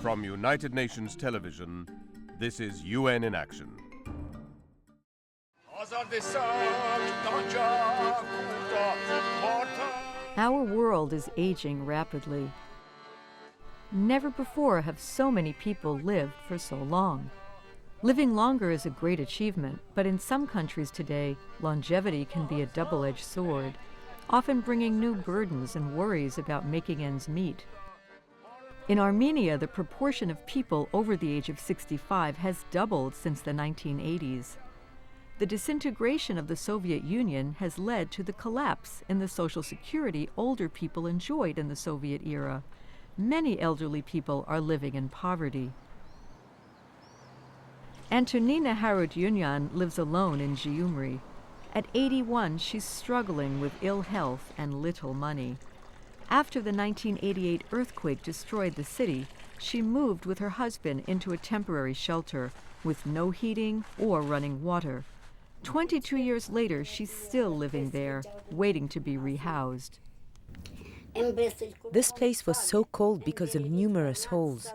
From United Nations Television, this is UN in Action. Our world is aging rapidly. Never before have so many people lived for so long. Living longer is a great achievement, but in some countries today, longevity can be a double-edged sword, often bringing new burdens and worries about making ends meet. In Armenia, the proportion of people over the age of 65 has doubled since the 1980s. The disintegration of the Soviet Union has led to the collapse in the Social Security older people enjoyed in the Soviet era. Many elderly people are living in poverty. Antonina Harutyunyan lives alone in Gyumri. At 81, she's struggling with ill health and little money. After the 1988 earthquake destroyed the city, she moved with her husband into a temporary shelter with no heating or running water. 22 years later, she's still living there, waiting to be rehoused. This place was so cold because of numerous holes.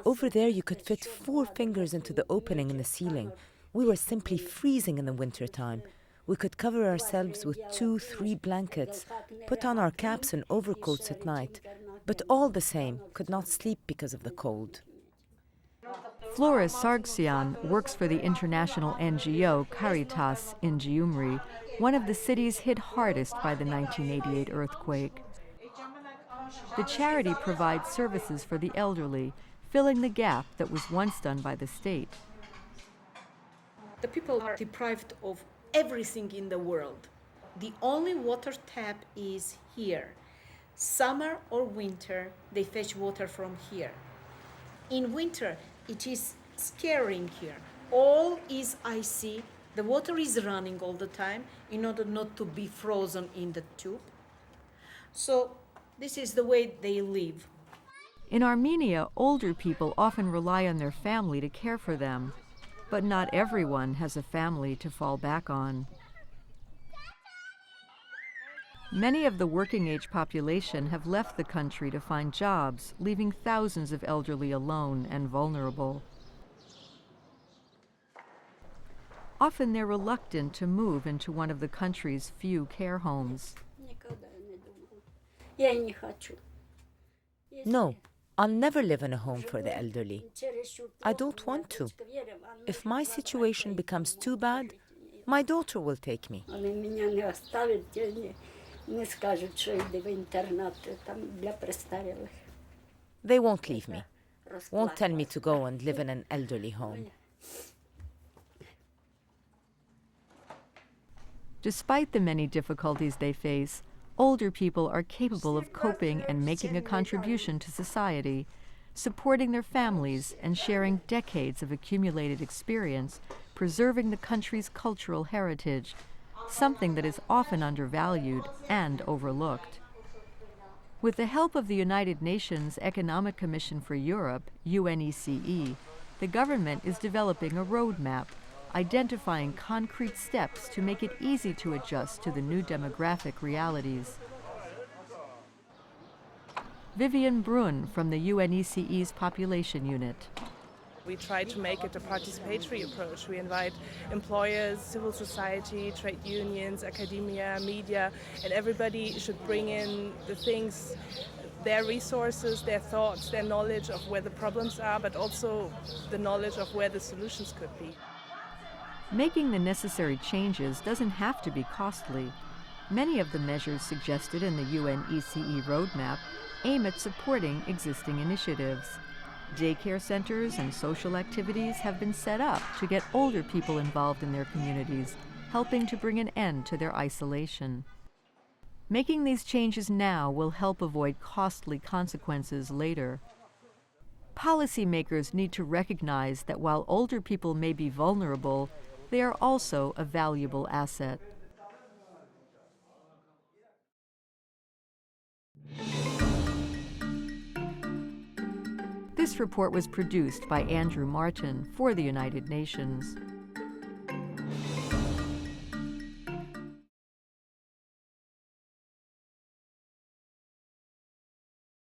Over there you could fit 4 fingers into the opening in the ceiling. We were simply freezing in the winter time. We could cover ourselves with 2-3 blankets, put on our caps and overcoats at night, but all the same, could not sleep because of the cold. Flora Sargsyan works for the international NGO Caritas in Gyumri, one of the cities hit hardest by the 1988 earthquake. The charity provides services for the elderly, filling the gap that was once done by the state. The people are deprived of everything in the world. The only water tap is here. Summer or winter, they fetch water from here. In winter, it is scaring here. All is icy. The water is running all the time in order not to be frozen in the tube. So this is the way they live. In Armenia, older people often rely on their family to care for them, but not everyone has a family to fall back on. Many of the working-age population have left the country to find jobs, leaving thousands of elderly alone and vulnerable. Often they're reluctant to move into one of the country's few care homes. No, I'll never live in a home for the elderly. I don't want to. If my situation becomes too bad, my daughter will take me. They won't leave me. Won't tell me to go and live in an elderly home. Despite the many difficulties they face, older people are capable of coping and making a contribution to society, supporting their families and sharing decades of accumulated experience, preserving the country's cultural heritage, something that is often undervalued and overlooked. With the help of the United Nations Economic Commission for Europe, UNECE, the government is developing a roadmap identifying concrete steps to make it easy to adjust to the new demographic realities. Vivian Brunn from the UNECE's Population Unit. We try to make it a participatory approach. We invite employers, civil society, trade unions, academia, media, and everybody should bring in the things, their resources, their thoughts, their knowledge of where the problems are, but also the knowledge of where the solutions could be. Making the necessary changes doesn't have to be costly. Many of the measures suggested in the UNECE roadmap aim at supporting existing initiatives. Daycare centers and social activities have been set up to get older people involved in their communities, helping to bring an end to their isolation. Making these changes now will help avoid costly consequences later. Policymakers need to recognize that while older people may be vulnerable, they are also a valuable asset. This report was produced by Andrew Martin for the United Nations.